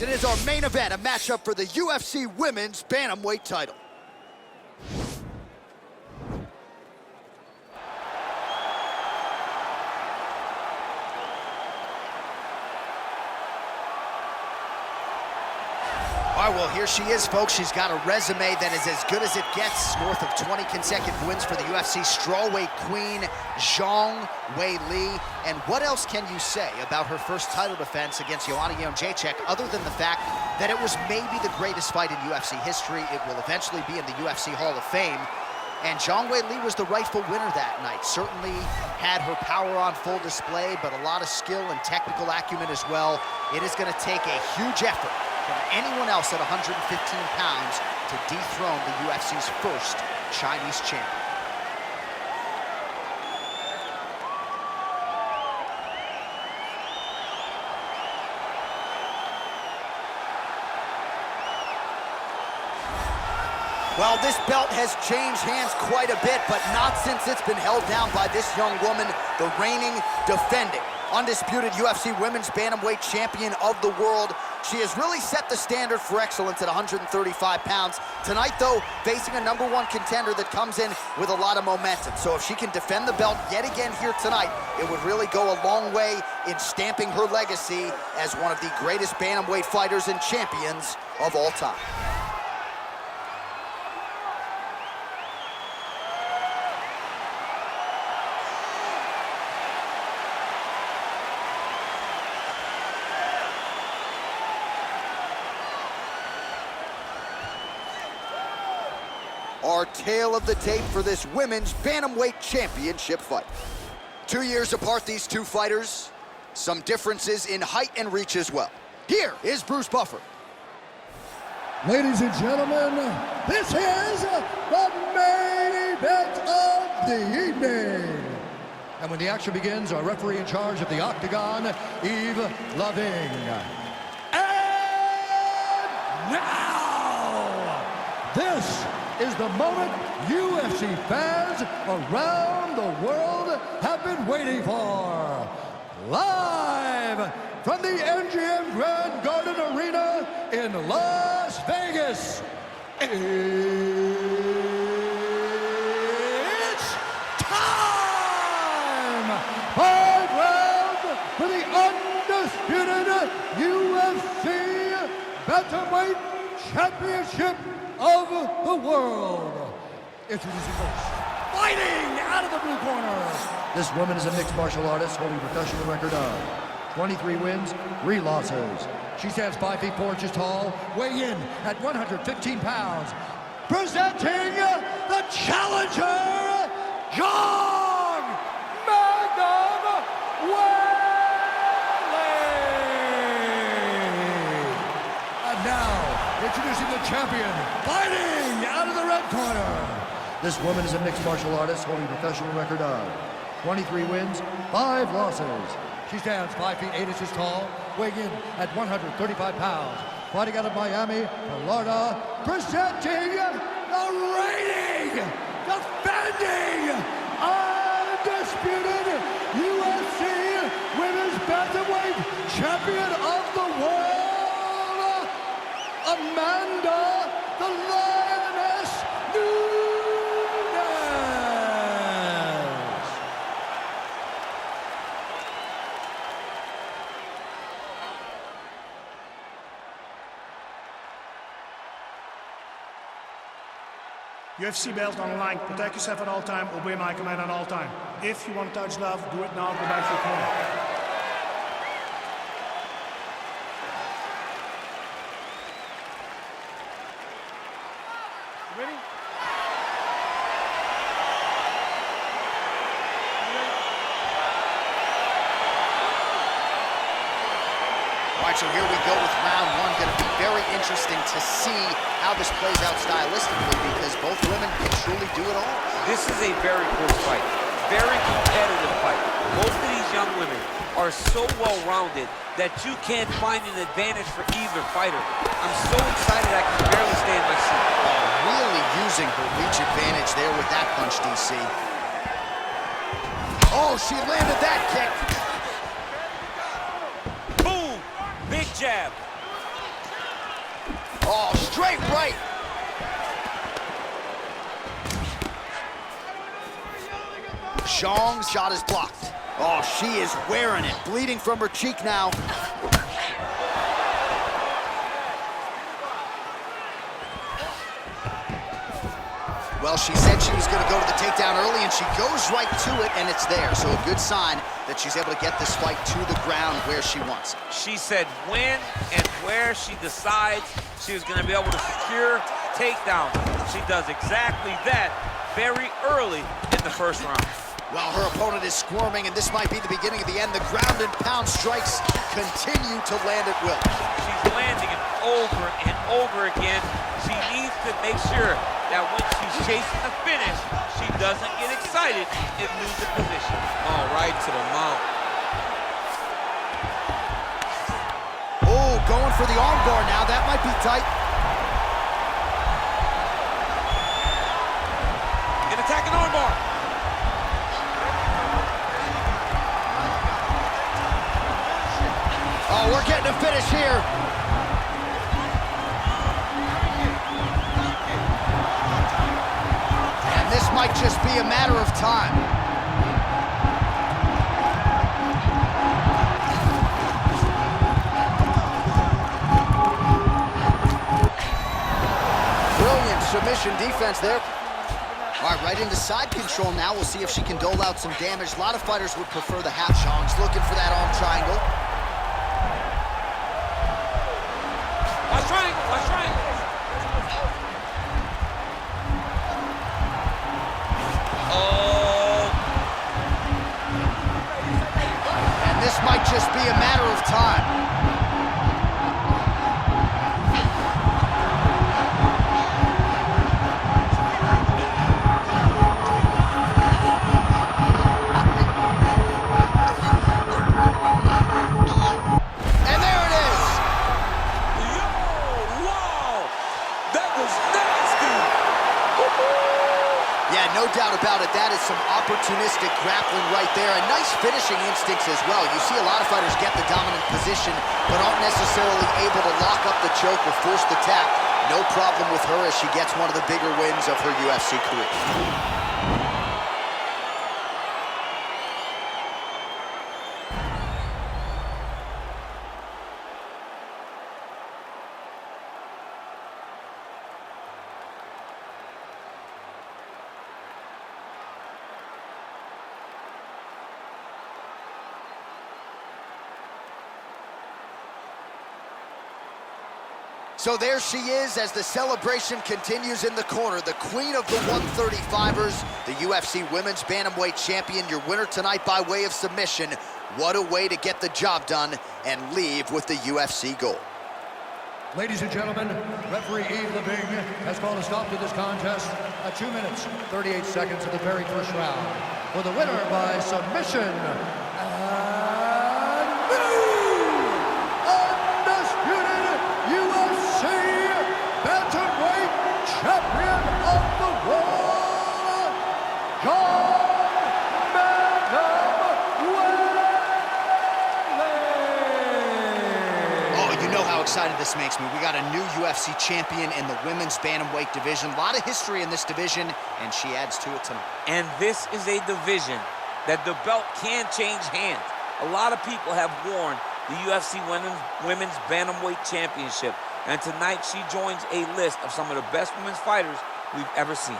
it is our main event, a matchup for the UFC Women's Bantamweight title. All right, well, here she is, folks. She's got a resume that is as good as it gets. North of 20 consecutive wins for the UFC strawweight queen, Zhang, WeiLi. And what else can you say about her first title defense against Joanna Jędrzejczyk, other than the fact that it was maybe the greatest fight in UFC history? It will eventually be in the UFC Hall of Fame. And Zhang WeiLi was the rightful winner that night. Certainly had her power on full display, but a lot of skill and technical acumen as well. It is going to take a huge effort from anyone else at 115 pounds to dethrone the UFC's first Chinese champion. Well, this belt has changed hands quite a bit, but not since it's been held down by this young woman, the reigning, defending, undisputed UFC Women's Bantamweight Champion of the world. She has really set the standard for excellence at 135 pounds. Tonight, though, facing a #1 contender that comes in with a lot of momentum. So if she can defend the belt yet again here tonight, it would really go a long way in stamping her legacy as one of the greatest bantamweight fighters and champions of all time. Our tale of the tape for this women's bantamweight championship fight. 2 years apart, these two fighters. Some differences in height and reach as well. Here is Bruce Buffer. Ladies and gentlemen, this is the main event of the evening. And when the action begins, our referee in charge of the Octagon, Yves Loving. And now, this is the moment UFC fans around the world have been waiting for. Live from the MGM Grand Garden Arena in Las Vegas, it's time! 5 rounds for the undisputed UFC Bantamweight Championship of the world. Introducing first, fighting out of the blue corner. This woman is a mixed martial artist holding a professional record of 23 wins, 3 losses. She stands 5 feet 4 inches tall, weighing in at 115 pounds. Presenting the challenger, Zhang Magnum WeiLi. And now, introducing the champion, fighting out of the red corner. This woman is a mixed martial artist holding a professional record of 23 wins, 5 losses. She stands 5 feet 8 inches tall, weighing in at 135 pounds. Fighting out of Miami, Florida, presenting the reigning, defending, undisputed UFC Women's Bantamweight Champion of the world, Amanda the Lioness Nunes. UFC belt on the line. Protect yourself at all time. Obey my command at all time. If you want to touch love, do it now. Go back to your corner. Ready? All right, so here we go with round 1. Going to be very interesting to see how this plays out stylistically because both women can truly do it all. This is a very close fight, very competitive fight. Both of these young women are so well-rounded that you can't find an advantage for either fighter. I'm so excited I can barely stay in my seat. Really using her reach advantage there with that punch, DC. Oh, she landed that kick. Boom! Big jab. Oh, straight right. Zhang's shot is blocked. Oh, she is wearing it. Bleeding from her cheek now. Well, she said she was going to go to the takedown early, and she goes right to it, and it's there. So a good sign that she's able to get this fight to the ground where she wants it. She said when and where she decides she was going to be able to secure takedown. She does exactly that very early in the first round. Well, her opponent is squirming, and this might be the beginning of the end. The ground and pound strikes continue to land at will. She's landing it over and over again. She needs to make sure that when she's chasing the finish, she doesn't get excited and lose the position. Oh, right to the mount. Oh, going for the armbar now. That might be tight. An attacking armbar. Oh, we're getting a finish here. And this might just be a matter of time. Brilliant submission defense there. All right, right into side control now. We'll see if she can dole out some damage. A lot of fighters would prefer the half. Zhang's looking for that arm triangle. Watch triangle, watch triangle. Oh. And this might just be a matter of time. Yeah, no doubt about it. That is some opportunistic grappling right there. And nice finishing instincts as well. You see a lot of fighters get the dominant position, but aren't necessarily able to lock up the choke or force the tap. No problem with her as she gets one of the bigger wins of her UFC career. So there she is as the celebration continues in the corner. The queen of the 135ers, the UFC Women's Bantamweight Champion, your winner tonight by way of submission. What a way to get the job done and leave with the UFC gold. Ladies and gentlemen, referee Yves Leving has called a stop to this contest at 2 minutes, 38 seconds of the very first round. For the winner by submission, champion of the world, WeiLi. Oh, you know how excited this makes me. We got a new UFC champion in the women's bantamweight division. A lot of history in this division, and she adds to it tonight. And this is a division that the belt can change hands. A lot of people have worn the UFC Women's Bantamweight Championship. And tonight, she joins a list of some of the best women's fighters we've ever seen.